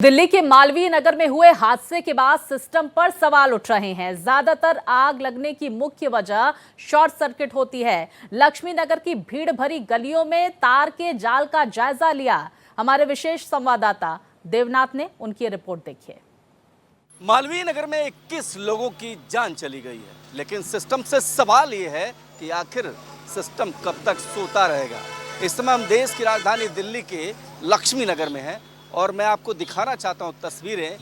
दिल्ली के मालवीय नगर में हुए हादसे के बाद सिस्टम पर सवाल उठ रहे हैं। ज्यादातर आग लगने की मुख्य वजह शॉर्ट सर्किट होती है। लक्ष्मी नगर की भीड़ भरी गलियों में तार के जाल का जायजा लिया हमारे विशेष संवाददाता देवनाथ ने। उनकी रिपोर्ट देखिए। मालवीय नगर में 21 लोगों की जान चली गई है, लेकिन सिस्टम से सवाल ये है कि आखिर सिस्टम कब तक सोता रहेगा। इस समय हम देश की राजधानी दिल्ली के लक्ष्मी नगर में हैं और मैं आपको दिखाना चाहता हूँ तस्वीरें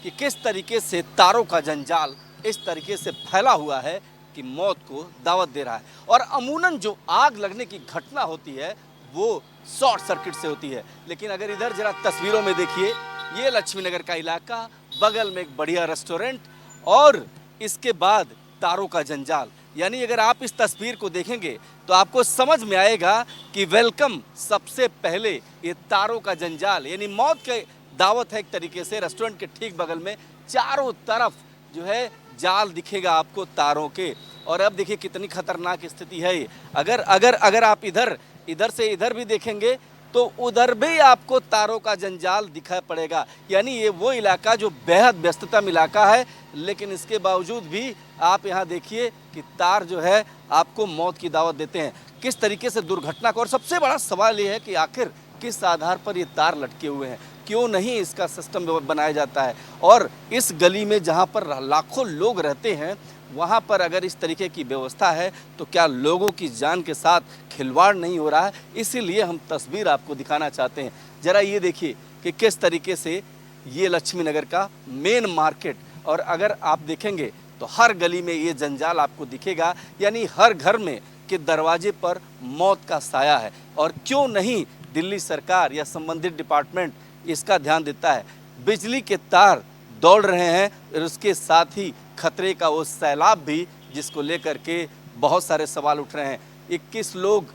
कि किस तरीके से तारों का जंजाल इस तरीके से फैला हुआ है कि मौत को दावत दे रहा है। और अमूमन जो आग लगने की घटना होती है वो शॉर्ट सर्किट से होती है। लेकिन अगर इधर जरा तस्वीरों में देखिए, ये लक्ष्मी नगर का इलाका, बगल में एक बढ़िया रेस्टोरेंट और इसके बाद तारों का जंजाल। यानी अगर आप इस तस्वीर को देखेंगे तो आपको समझ में आएगा कि वेलकम सबसे पहले ये तारों का जंजाल यानी मौत की दावत है। एक तरीके से रेस्टोरेंट के ठीक बगल में चारों तरफ जो है जाल दिखेगा आपको तारों के। और अब देखिए कितनी खतरनाक स्थिति है ये। अगर आप इधर से इधर भी देखेंगे तो उधर भी आपको तारों का जंजाल दिखाई पड़ेगा। यानी ये वो इलाका जो बेहद व्यस्ततम इलाका है, लेकिन इसके बावजूद भी आप यहाँ देखिए कि तार जो है आपको मौत की दावत देते हैं। किस तरीके से दुर्घटना को, और सबसे बड़ा सवाल ये है कि आखिर किस आधार पर ये तार लटके हुए हैं, क्यों नहीं इसका सिस्टम बनाया जाता है। और इस गली में जहाँ पर लाखों लोग रहते हैं वहाँ पर अगर इस तरीके की व्यवस्था है तो क्या लोगों की जान के साथ खिलवाड़ नहीं हो रहा है। इसीलिए हम तस्वीर आपको दिखाना चाहते हैं। ज़रा ये देखिए कि किस तरीके से ये लक्ष्मी नगर का मेन मार्केट, और अगर आप देखेंगे तो हर गली में ये जंजाल आपको दिखेगा। यानी हर घर में के दरवाजे पर मौत का साया है। और क्यों नहीं दिल्ली सरकार या संबंधित डिपार्टमेंट इसका ध्यान देता है। बिजली के तार दौड़ रहे हैं और उसके साथ ही खतरे का वो सैलाब भी, जिसको लेकर के बहुत सारे सवाल उठ रहे हैं। 21 लोग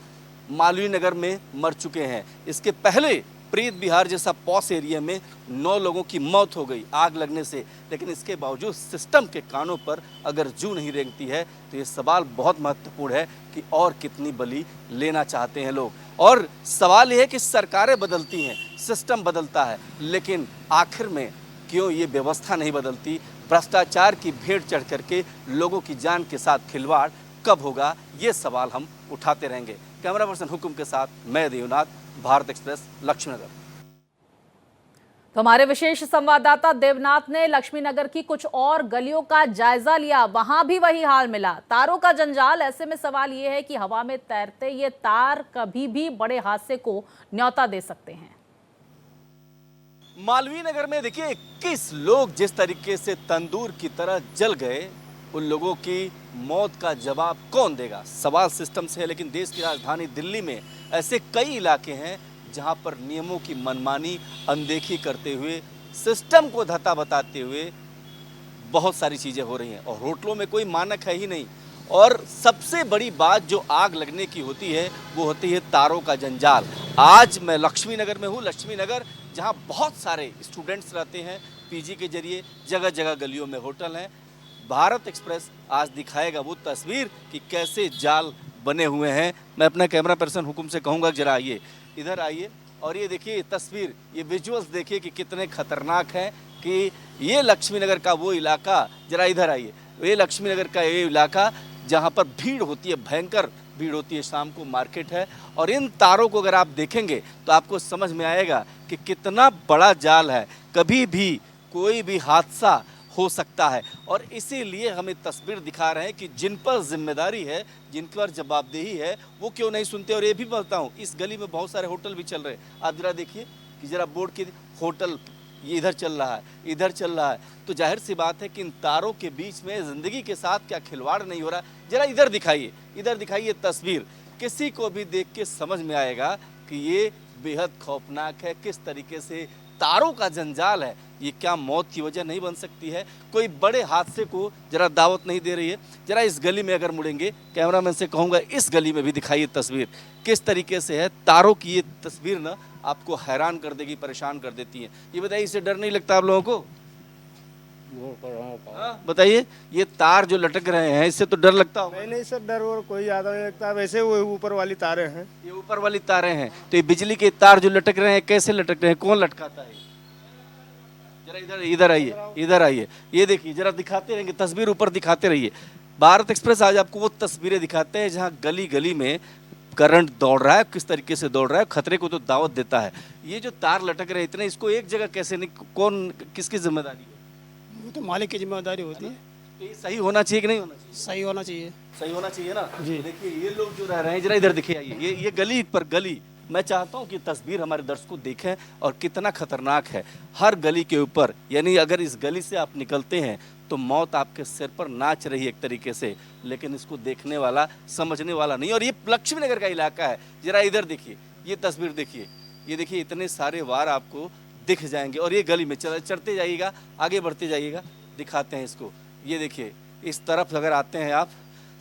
मालवीय नगर में मर चुके हैं। इसके पहले प्रीत बिहार जैसा पॉश एरिया में 9 लोगों की मौत हो गई आग लगने से। लेकिन इसके बावजूद सिस्टम के कानों पर अगर जू नहीं रेंगती है तो ये सवाल बहुत महत्वपूर्ण है कि और कितनी बलि लेना चाहते हैं लोग। और सवाल ये है कि सरकारें बदलती हैं, सिस्टम बदलता है, लेकिन आखिर में क्यों ये व्यवस्था नहीं बदलती। भ्रष्टाचार की भेंट चढ़ करके लोगों की जान के साथ खिलवाड़ कब होगा, ये सवाल हम उठाते रहेंगे। कैमरा पर्सन हुकुम के साथ मैं देवनाथ, भारत एक्सप्रेस, लक्ष्मी नगर। तो हमारे विशेष संवाददाता देवनाथ ने लक्ष्मी नगर की कुछ और गलियों का जायजा लिया। वहां भी वही हाल मिला, तारों का जंजाल। ऐसे में सवाल ये है कि हवा में तैरते ये तार कभी भी बड़े हादसे को न्योता दे सकते हैं। मालवीय नगर में देखिए 21 लोग जिस तरीके से तंदूर की तरह जल गए, उन लोगों की मौत का जवाब कौन देगा। सवाल सिस्टम से है। लेकिन देश की राजधानी दिल्ली में ऐसे कई इलाके हैं जहां पर नियमों की मनमानी, अनदेखी करते हुए, सिस्टम को धता बताते हुए बहुत सारी चीज़ें हो रही हैं। और होटलों में कोई मानक है ही नहीं। और सबसे बड़ी बात जो आग लगने की होती है वो होती है तारों का जंजाल। आज मैं लक्ष्मी नगर में हूँ। लक्ष्मी नगर जहाँ बहुत सारे स्टूडेंट्स रहते हैं, पीजी के जरिए जगह जगह गलियों में होटल हैं। भारत एक्सप्रेस आज दिखाएगा वो तस्वीर कि कैसे जाल बने हुए हैं। मैं अपना कैमरा पर्सन हुकुम से कहूँगा जरा आइए, इधर आइए और ये देखिए तस्वीर, ये विजुअल्स देखिए कि कितने खतरनाक हैं। कि ये लक्ष्मी नगर का वो इलाका, जरा इधर आइए, ये लक्ष्मी नगर का ये इलाका जहाँ पर भीड़ होती है, भयंकर भीड़ होती है, शाम को मार्केट है। और इन तारों को अगर आप देखेंगे तो आपको समझ में आएगा कि कितना बड़ा जाल है, कभी भी कोई भी हादसा हो सकता है। और इसीलिए हमें तस्वीर दिखा रहे हैं कि जिन पर जिम्मेदारी है, जिन पर जवाबदेही है, वो क्यों नहीं सुनते। और ये भी बताता हूँ, इस गली में बहुत सारे होटल भी चल रहे हैं। आप जरा देखिए कि जरा बोर्ड की होटल ये इधर चल रहा है, इधर चल रहा है। तो जाहिर सी बात है कि इन तारों के बीच में ज़िंदगी के साथ क्या खिलवाड़ नहीं हो रहा। जरा इधर दिखाइए तस्वीर। किसी को भी देख के समझ में आएगा कि ये बेहद खौफनाक है। किस तरीके से तारों का जंजाल है, ये क्या मौत की वजह नहीं बन सकती है। कोई बड़े हादसे को जरा दावत नहीं दे रही है। जरा इस गली में अगर मुड़ेंगे, कैमरामैन से कहूँगा इस गली में भी दिखाइए तस्वीर किस तरीके से है। तारों की ये तस्वीर ना आपको हैरान कर देगी, परेशान कर देती है। ये बताइए, इससे डर नहीं लगता आप लोगों को? बताइए, ये तार जो लटक रहे हैं इससे तो डर लगता होगा? नहीं सर, डर और कोई ज्यादा नहीं लगता। वैसे वो ऊपर वाली तारें हैं। ये ऊपर वाली तारें हैं। तो ये बिजली के तार जो लटक रहे हैं कैसे लटक रहे हैं, कौन लटकाता है? जरा इधर इधर आइए, इधर आइए, ये देखिए, जरा दिखाते रहेंगे तस्वीर, ऊपर दिखाते रहिए। भारत एक्सप्रेस आज आपको वो तस्वीरें दिखाते हैं जहां गली गली में करंट दौड़ रहा है, किस तरीके से दौड़ रहा है, खतरे को तो दावत देता है। ये जो तार लटक रहे इतने, इसको एक जगह कैसे नहीं, कौन किसकी जिम्मेदारी है? वो तो मालिक की जिम्मेदारी होती है। तो ये सही होना चाहिए कि नहीं होना चाहिए? सही होना चाहिए। सही होना चाहिए ना जी। देखिए ये लोग जो रह रहे हैं, जरा इधर दिखे आइए, ये गली पर गली, मैं चाहता हूँ कि तस्वीर हमारे दर्शकों देखें और कितना खतरनाक है। हर गली के ऊपर, यानी अगर इस गली से आप निकलते हैं तो मौत आपके सिर पर नाच रही है एक तरीके से, लेकिन इसको देखने वाला, समझने वाला नहीं। और ये लक्ष्मी नगर का इलाका है, जरा इधर देखिए, ये तस्वीर देखिए, ये देखिए, इतने सारे वार आपको दिख जाएंगे। और ये गली में चढ़ते जाइएगा, आगे बढ़ते जाइएगा, दिखाते हैं इसको। ये देखिए, इस तरफ अगर आते हैं आप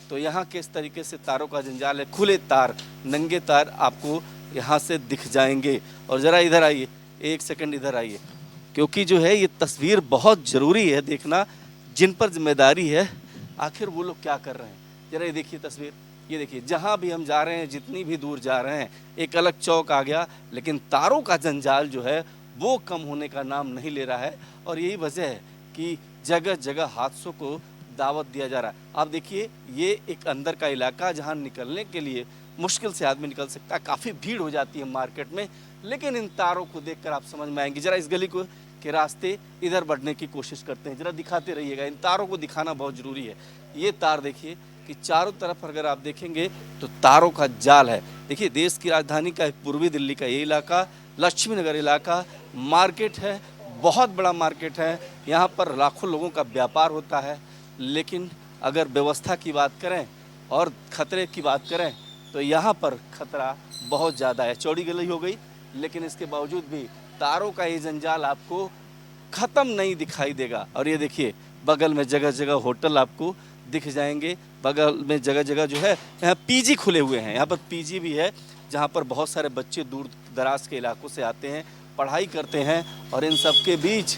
तो यहाँ किस तरीके से तारों का जंजाल है, खुले तार, नंगे तार आपको यहाँ से दिख जाएंगे। और ज़रा इधर आइए, एक सेकंड इधर आइए, क्योंकि जो है ये तस्वीर बहुत ज़रूरी है देखना, जिन पर जिम्मेदारी है आखिर वो लोग क्या कर रहे हैं। जरा ये देखिए तस्वीर, ये देखिए, जहाँ भी हम जा रहे हैं, जितनी भी दूर जा रहे हैं, एक अलग चौक आ गया, लेकिन तारों का जंजाल जो है वो कम होने का नाम नहीं ले रहा है। और यही वजह है कि जगह जगह हादसों को दावत दिया जा रहा है। आप देखिए, ये एक अंदर का इलाका जहाँ निकलने के लिए मुश्किल से आदमी निकल सकता है, काफ़ी भीड़ हो जाती है मार्केट में, लेकिन इन तारों को देखकर आप समझ में आएंगे। जरा इस गली को के रास्ते इधर बढ़ने की कोशिश करते हैं, जरा दिखाते रहिएगा, इन तारों को दिखाना बहुत ज़रूरी है। ये तार देखिए कि चारों तरफ अगर आप देखेंगे तो तारों का जाल है। देखिए, देश की राजधानी का पूर्वी दिल्ली का ये इलाका, लक्ष्मी नगर इलाका, मार्केट है, बहुत बड़ा मार्केट है, यहाँ पर लाखों लोगों का व्यापार होता है। लेकिन अगर व्यवस्था की बात करें और खतरे की बात करें तो यहाँ पर खतरा बहुत ज़्यादा है। चौड़ी गली हो गई, लेकिन इसके बावजूद भी तारों का ये जंजाल आपको ख़त्म नहीं दिखाई देगा। और ये देखिए, बगल में जगह जगह होटल आपको दिख जाएंगे, बगल में जगह जगह जो है यहाँ पीजी खुले हुए हैं, यहाँ पर पीजी भी है जहाँ पर बहुत सारे बच्चे दूर दराज के इलाकों से आते हैं, पढ़ाई करते हैं। और इन सब के बीच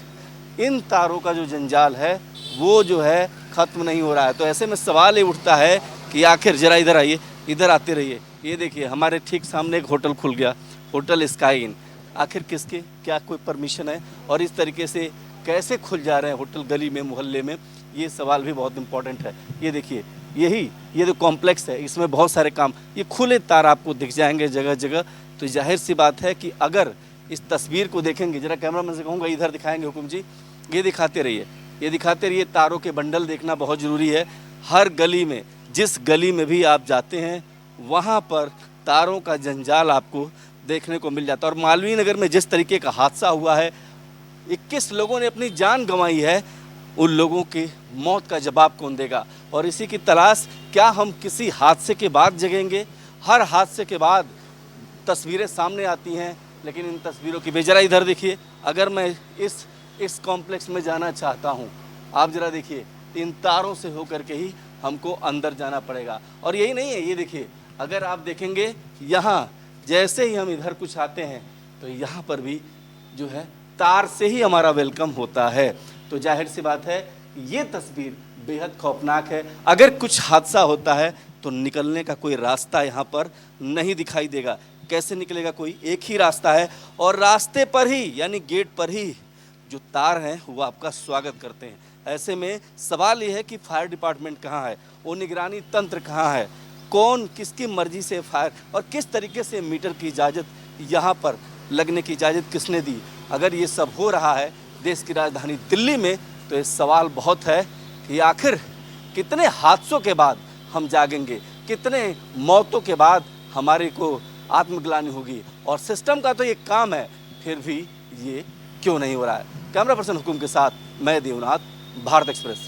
इन तारों का जो जंजाल है वो जो है ख़त्म नहीं हो रहा है। तो ऐसे में सवाल ये उठता है कि आखिर, जरा इधर आइए, इधर आते रहिए, ये देखिए हमारे ठीक सामने एक होटल खुल गया, होटल स्काई इन। आखिर किसके, क्या कोई परमिशन है? और इस तरीके से कैसे खुल जा रहे हैं होटल गली में, मोहल्ले में, ये सवाल भी बहुत इंपॉर्टेंट है। ये देखिए, ये जो कॉम्प्लेक्स है, इसमें बहुत सारे काम, ये खुले तार आपको दिख जाएंगे जगह जगह। तो जाहिर सी बात है कि अगर इस तस्वीर को देखेंगे, जरा कैमरामैन से कहूँगा इधर दिखाएंगे हुकुम जी, ये दिखाते रहिए, ये दिखाते रहिए, तारों के बंडल देखना बहुत ज़रूरी है। हर गली में, जिस गली में भी आप जाते हैं वहाँ पर तारों का जंजाल आपको देखने को मिल जाता है। और मालवीय नगर में जिस तरीके का हादसा हुआ है, 21 लोगों ने अपनी जान गंवाई है, उन लोगों की मौत का जवाब कौन देगा? और इसी की तलाश, क्या हम किसी हादसे के बाद जगेंगे? हर हादसे के बाद तस्वीरें सामने आती हैं, लेकिन इन तस्वीरों की बेजरा इधर देखिए, अगर मैं इस कॉम्प्लेक्स में जाना चाहता हूँ, आप ज़रा देखिए, इन तारों से होकर के ही हमको अंदर जाना पड़ेगा। और यही नहीं है, ये देखिए, अगर आप देखेंगे यहाँ जैसे ही हम इधर कुछ आते हैं तो यहाँ पर भी जो है तार से ही हमारा वेलकम होता है। तो जाहिर सी बात है, ये तस्वीर बेहद खौफनाक है। अगर कुछ हादसा होता है तो निकलने का कोई रास्ता यहाँ पर नहीं दिखाई देगा। कैसे निकलेगा? कोई एक ही रास्ता है, और रास्ते पर ही, यानी गेट पर ही जो तार हैं वो आपका स्वागत करते हैं। ऐसे में सवाल ये है कि फायर डिपार्टमेंट कहाँ है, वो निगरानी तंत्र कहाँ है, कौन किसकी मर्जी से फायर, और किस तरीके से मीटर की इजाज़त यहाँ पर लगने की इजाज़त किसने दी? अगर ये सब हो रहा है देश की राजधानी दिल्ली में, तो ये सवाल बहुत है कि आखिर कितने हादसों के बाद हम जागेंगे, कितने मौतों के बाद हमारे को आत्मग्लानि होगी। और सिस्टम का तो ये काम है, फिर भी ये क्यों नहीं हो रहा है? कैमरा पर्सन हुकुम के साथ मैं देवनाथ, भारत एक्सप्रेस।